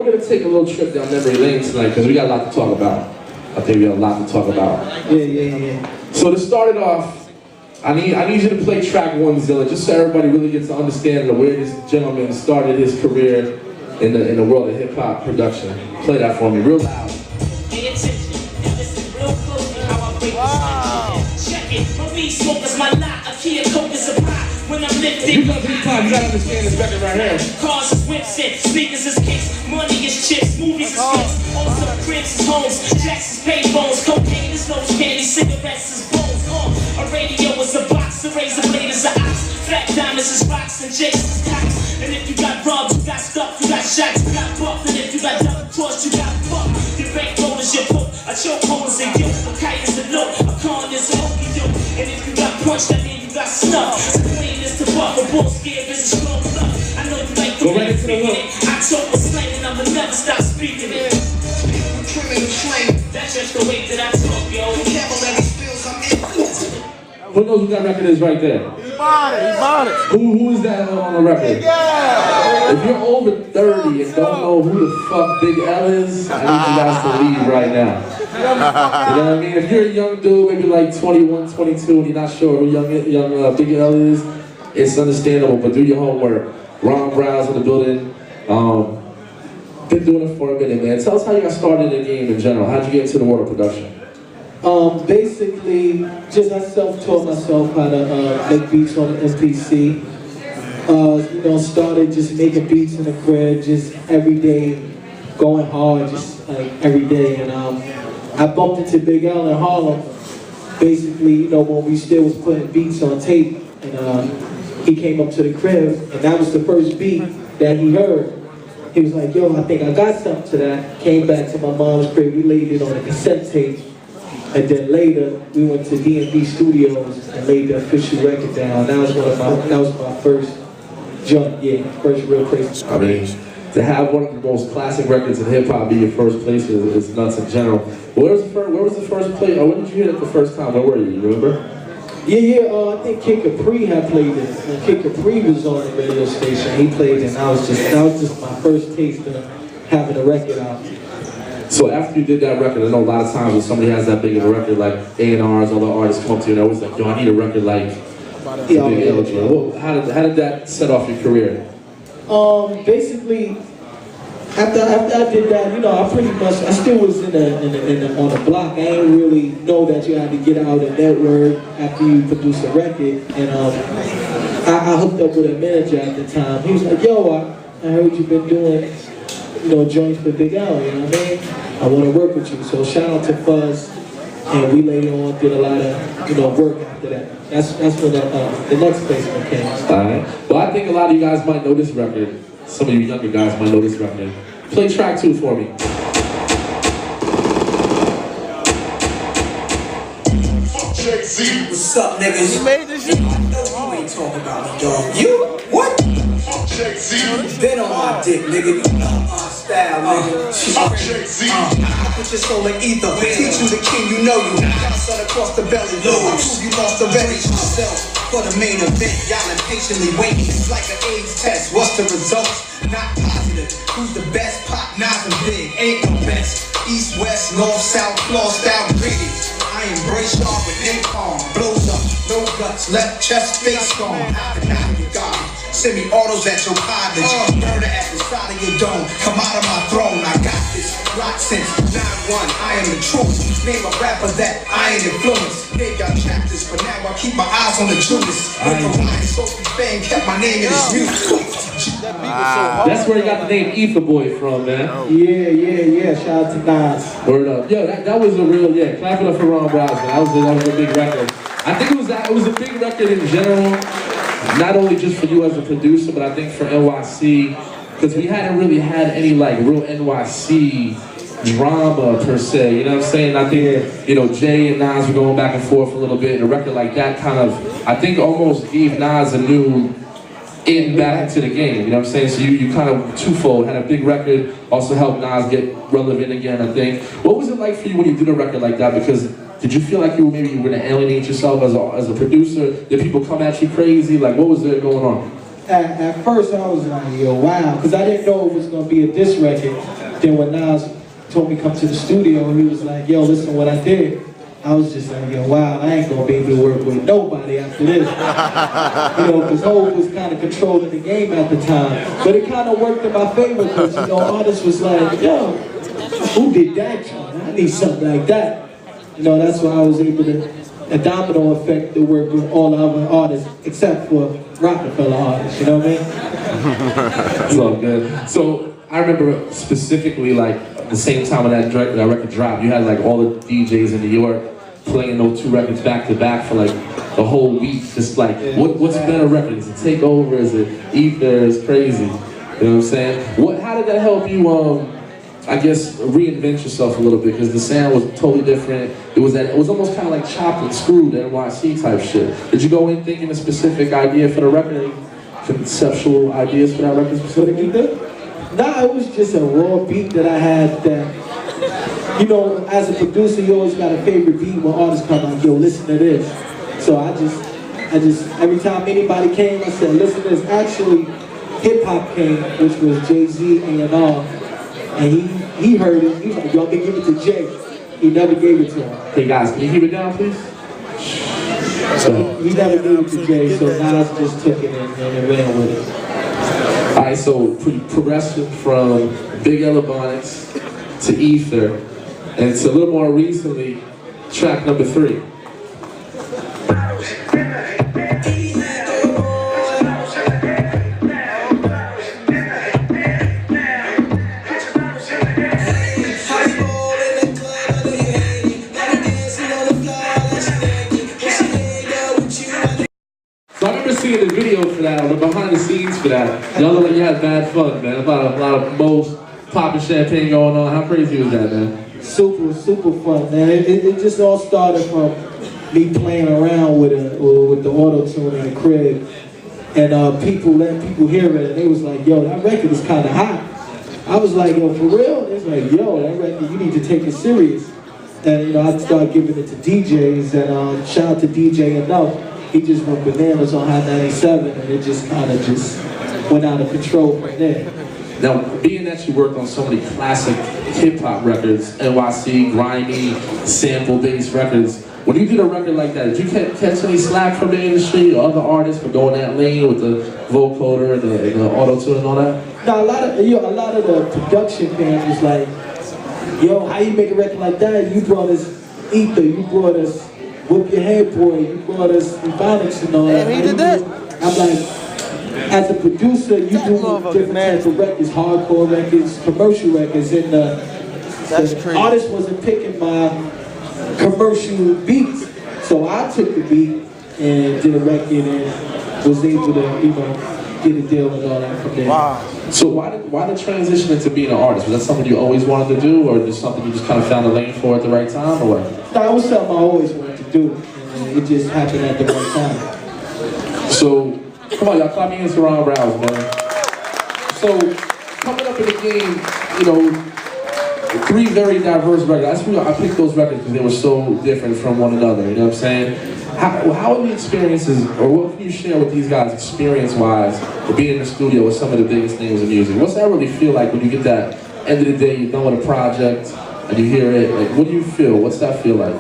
We're going to take a little trip down memory lane tonight because we got a lot to talk about. I think we got a lot to talk about. Yeah. So to start it off, I need you to play track 1, Zilla, just so everybody really gets to understand where this gentleman started his career in the world of hip-hop production. Play that for me, real loud. Pay attention and listen real closely how I break this check it, my weed smoke is my lot, a key of coke is a pie. When I'm lifting, You got hip-hop, you gotta understand this record right here. cars is whips in, speakers is kicks, money is chips, movies is flips, also cribs is homes, jacks is payphones, cocaine is nose candy, cigarettes is bones. A radio is a box, a razor blade is an ox, flat diamonds is rocks and jakes is cocks. And if you got robbed, you got stuffed, you got shots, you got buffed, and if you got double crossed, you got fucked. Your bankroll is your book, a chokehold is a yoke, a kite is a look, a con is a hokey doke. And if you got punched, that means you got snuffed. So clean is the buff, a bull scared is a strong bluff. I know you like the way you're speaking it. October slang and I'ma never stop speaking it. Criminal flame. That's just the way that I talk, yo. Vocabulary skills, I'm influenced. Who knows who that record is right there? He bought it. Who is that on the record? Yeah. If you're over 30 and don't know who the fuck Big L is, I need you guys to leave right now. You know what I mean? If you're a young dude, maybe like 21, 22, and you're not sure who young Big L is, it's understandable, but do your homework. Browz in the building. Been doing it for a minute, man. Tell us how you got started in the game in general. How'd you get into the world of production? Basically, just I self-taught myself how to make beats on the MPC. Started just making beats in the crib, just every day, going hard, just like every day. And I bumped into Big L in Harlem. Basically, when we still was putting beats on tape, and he came up to the crib, and that was the first beat that he heard. He was like, "Yo, I think I got something to that." Came back to my mom's crib, we laid it on a cassette tape. And then later, we went to D&B Studios and laid the official record down. That was my first jump, first real crazy. I mean, to have one of the most classic records in hip hop be your first place is nuts in general. Where was the first place? Or when did you hear it the first time? Where were you? You remember? I think Kid Capri had played it. When Kid Capri was on the radio station, he played it, and that was just my first taste of having a record out. So after you did that record, I know a lot of times when somebody has that big of a record, like A&Rs, other artists come up to you and they're always like, "Yo, I need a record like Big L." How did that set off your career? Basically, after I did that, I still was on the block. I didn't really know that you had to get out and network after you produce a record. And I hooked up with a manager at the time. He was like, "Yo, I heard you've been doing joints for Big L, you know what I mean? I want to work with you." So shout out to Fuzz, and we later on did a lot of work after that. That's when the next placement came. Alright. Well, I think a lot of you guys might know this record. Some of you younger guys might know this record. Play track 2 for me. What's up, niggas? You made this shit? I know you ain't talking about me, dog. You? What? Been on my dick, nigga. You know my style, nigga. I put your soul in ether. Teach you the king, you know you. Son across the belly, lose. You lost already. Yourself for the main event. Y'all impatiently waiting. It's like an AIDS test. What's the results? Not positive. Who's the best? Pop, Nas, and Big. Ain't no best. East, west, north, south, claw style, greedy. I embrace y'all with income. Blows up, no guts, left chest, face gone. Half an hour, you got me. Semi-autos at your cottage. Murder at the side of your dome. Come out of my throne, I got this. Rock since 9-1, I am the truth. Name a rapper that I ain't influenced. They got chapters, but now I keep my eyes on the Judas. With the Ryan Sophie fan, kept my name in his music. That's where he got the name Ether Boy from, man. Yeah. Shout out to Nas. Word up. Yo, that was a real, clap it up for Ron Browz, man. That was a big record. I think it was a big record in general, not only just for you as a producer, but I think for NYC, because we hadn't really had any real NYC drama per se, you know what I'm saying? I think, Jay and Nas were going back and forth a little bit, and a record like that kind of, I think almost gave Nas a new back into the game, you know what I'm saying? So you kind of twofold, had a big record, also helped Nas get relevant again, I think. What was it like for you when you did a record like that? Because did you feel like you were going to alienate yourself as a producer? Did people come at you crazy? Like, what was there going on? at first I was like, yo, wow, because I didn't know it was gonna be a diss record. Then when Nas told me come to the studio, he was like, yo, listen to what I did. I was just like, yo, wow, I ain't gonna be able to work with nobody after this. You know, because Hov was kind of controlling the game at the time. But it kind of worked in my favor because, you know, artists was like, yo, who did that? I need something like that. You know, that's why I was able to, a domino effect to work with all the other artists except for Rockefeller artists, you know what I mean? It's all good. So I remember specifically like the same time when that record dropped, you had like all the DJs in New York playing those two records back to back for like the whole week. Just like, what's better record? Is it Take Over? Is it Ether? It's crazy. You know what I'm saying? How did that help you, I guess, reinvent yourself a little bit? Because the sound was totally different. It was almost kind of like chopped and screwed, NYC type shit. Did you go in thinking a specific idea for the record? Conceptual ideas for that record specifically? Nah, it was just a raw beat that I had that, you know, as a producer, you always got a favorite beat when artists come like, yo, listen to this. So I just, every time anybody came, I said, listen to this. Actually, hip hop came, which was Jay-Z, A&R, and he heard it. He was like, y'all can give it to Jay. He never gave it to him. Hey guys, can you keep it down, please? So he never gave it to Jay, so Nas just took it and ran with it. Alright, so progression from Big Yellow Bonnets to Ether, and to a little more recently, track number 3. So I remember seeing the video for that, or the behind the scenes for that. Y'all look like you had bad fun, man. A lot of most popping champagne going on. How crazy was that, man? Super fun, man. It just all started from me playing around with the auto-tune in the crib. And letting people hear it, and they was like, yo, that record is kind of hot. I was like, yo, for real? It's like, yo, that record, you need to take it serious. And, you know, I started giving it to DJs, and shout out to DJ Enough. He just went bananas on Hot 97, and it just kind of just went out of control from there. Now, being that you worked on so many classic hip-hop records, NYC, grimy, sample-based records, when you did a record like that, did you catch any slack from the industry or other artists for going that lane with the vocoder and the auto-tune and all that? No, a lot of the production fans was like, yo, how you make a record like that? You brought us Ether, you brought us Whip Your Head Boy, you brought us Ebonics and all that. And he did that? I'm like, as a producer, you do different types of records, hardcore records, commercial records, and the artist wasn't picking my commercial beats. So I took the beat and did a record and was able to, you know, get a deal and all that from there. Wow. So why the transition into being an artist? Was that something you always wanted to do, or just something you just kind of found a lane for at the right time, or what? No, it was something I always wanted to do, and it just happened at the right time. So, come on, y'all, clap me in Surround Browz, man. So, coming up in the game, you know, 3 very diverse records. I picked those records because they were so different from one another, you know what I'm saying? How are the experiences, or what can you share with these guys experience-wise of being in the studio with some of the biggest names in music? What's that really feel like when you get that end of the day, you're done with a project, and you hear it? Like, what do you feel? What's that feel like?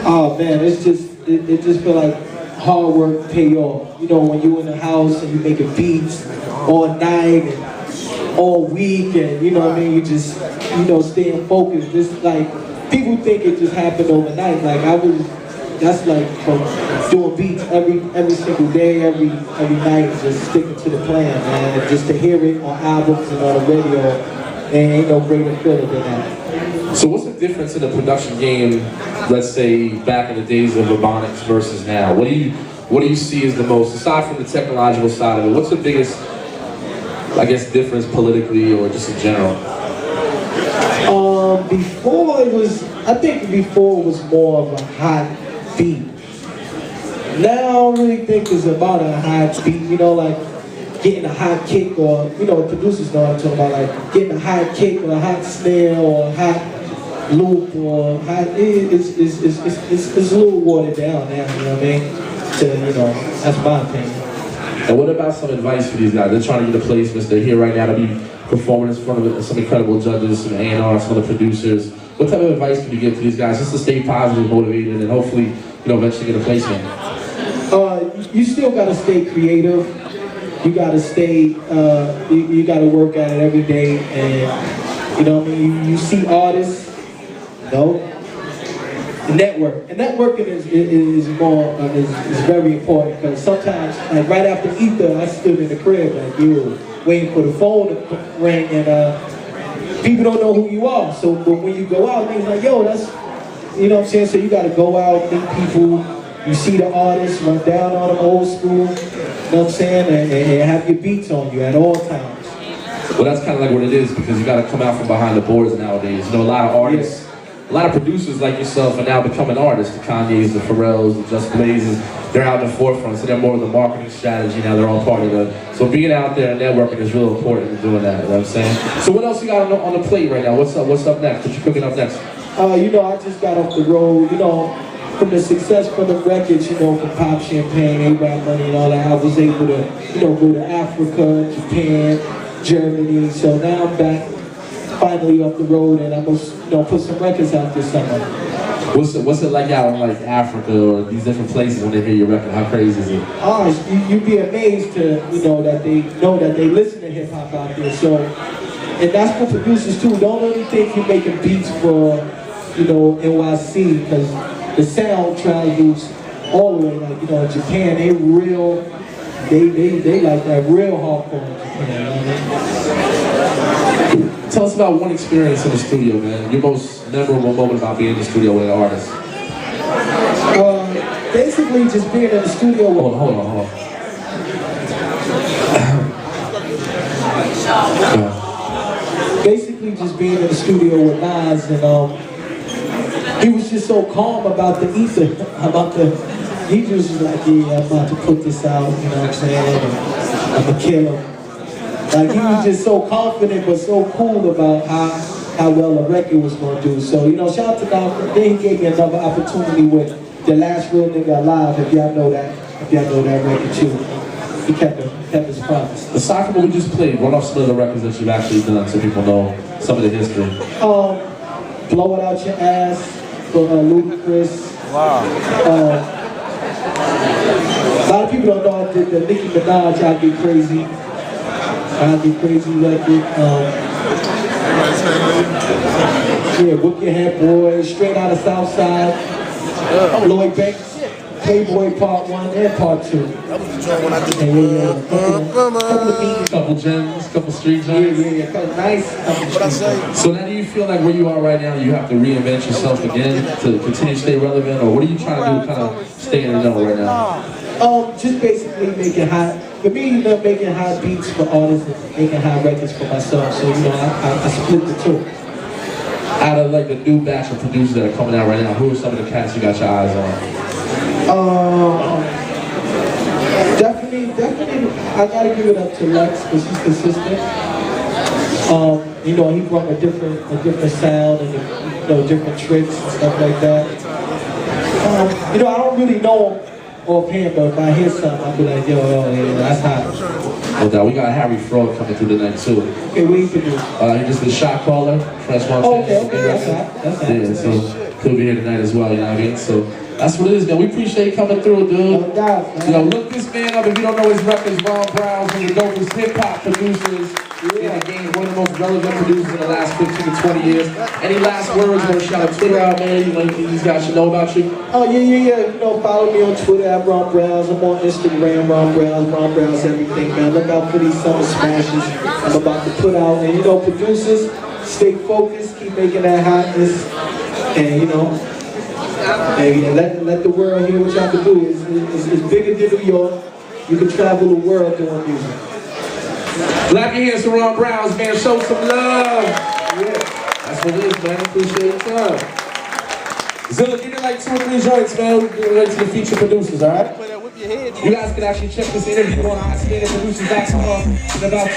Oh man, it just feel like hard work pay off. You know, when you're in the house and you making beats all night and all week, and you know what I mean, you just, you know, staying focused. Just like, people think it just happened overnight. Like that's like from doing beats every single day, every night, just sticking to the plan, man. And just to hear it on albums and on the radio, there ain't no greater feeling than that. So what's the difference in the production game, let's say back in the days of Ebonics versus now? What do you see as the most, aside from the technological side of it, what's the biggest, I guess, difference politically or just in general? I think before it was more of a hot beat. Now I don't really think it's about a hot beat, you know, like getting a hot kick, or, you know, producers know what I'm talking about, like getting a hot kick or a hot snare or a hot loop or hot, it's a little watered down now, you know what I mean? So, you know, that's my opinion. And what about some advice for these guys? They're trying to get a placements. They're here right now to be performing in front of some incredible judges, some A&R, some of the producers. What type of advice can you give to these guys just to stay positive, motivated, and hopefully, eventually get a placement? You still gotta stay creative. You gotta stay, you gotta work at it every day. And, what I mean? You see artists, network. And networking is very important, because sometimes, like right after Ether, I stood in the crib like, waiting for the phone to ring, and people don't know who you are. So but when you go out, they're like, yo, that's, what I'm saying? So you gotta go out, meet people, you see the artists, run down on them old school, what I'm saying? And have your beats on you at all times. Well, that's kind of like what it is, because you got to come out from behind the boards nowadays. A lot of artists, a lot of producers like yourself are now becoming artists. The Kanyes, the Pharrells, the Just Blazes, they're out in the forefront, so they're more of the marketing strategy now. They're all part of the. So being out there and networking is real important in doing that. You know what I'm saying? So what else you got on the plate right now? What's up next? What you cooking up next? I just got off the road. From the success from the records, from Pop Champagne, A-Rap Money, and all that, I was able to, go to Africa, Japan, Germany. So now I'm back, finally off the road, and I'm gonna, put some records out this summer. What's it like out in like Africa or these different places when they hear your record? How crazy is it? You'd be amazed to, that they listen to hip hop out there. So, and that's for producers too. Don't only think you're making beats for, NYC, because the sound travels all the way, like, in Japan, they like that real hardcore in Japan, Tell us about one experience in the studio, man. Your most memorable moment about being in the studio with an artist. Basically, just being in the studio with... Hold on. Basically, just being in the studio with Nas, and he was just so calm about the ether, he was just like, yeah, I'm about to put this out, you know what I'm saying, and I'm gonna kill him. Like, he was just so confident, but so cool about how well a record was gonna do. So, shout out to Nas. Then he gave me another opportunity with The Last Real Nigga Alive, if y'all know that record too. He kept his promise. Aside from what we just played, run off some of the records that you've actually done so people know some of the history. Blow It Out Your Ass for Ludacris. Wow. A lot of people don't know I did the Nicki Minaj I Get Crazy record. Whoop Your Head Boy, Straight Out of Southside, Lloyd Banks, Playboy Part 1 and Part 2. That was the joint when I did the Couple gems, couple street gems. Yeah, nice. What I say? So now do you feel like where you are right now, you have to reinvent yourself again to continue to stay relevant, or what are you trying to do to kind of stay in the know right now? Just basically making making hot beats for artists and making hot records for myself. So, I split the two. Out of like the new batch of producers that are coming out right now, who are some of the cats you got your eyes on? Definitely, I gotta give it up to Lex, because he's consistent. He brought a different sound and different tricks and stuff like that. I don't really know him offhand, but if I hear something, I'll be like, yo, yeah, that's hot. Well, we got Harry Fraud coming through tonight too. Okay, what you can do? He just the shot caller, Fresh Montana. Okay, that's hot. Yeah, so he'll be here tonight as well, you know what I mean? So that's what it is, man. We appreciate you coming through, dude. No doubt, man. Look this man up. If you don't know his records, Browz, one of the dopest hip-hop producers in the game, one of the most relevant producers in the last 15 to 20 years. Any last words? You want to shout a Twitter out, man? These guys should know about you? Oh, yeah. Follow me on Twitter at Browz. I'm on Instagram, Browz everything, man. Look out for these summer smashes I'm about to put out. And, producers, stay focused, keep making that hotness. And, and let the world hear what y'all can do. It's bigger than New York. You can travel the world doing music. Clap your hands for Browz, man. Show some love. Yeah, that's what it is, man. Appreciate your time. Zilla, give me like 2 or 3 joints, man. We're getting ready to the feature producers, all right? You guys can actually check this interview on ICN Producers.com in about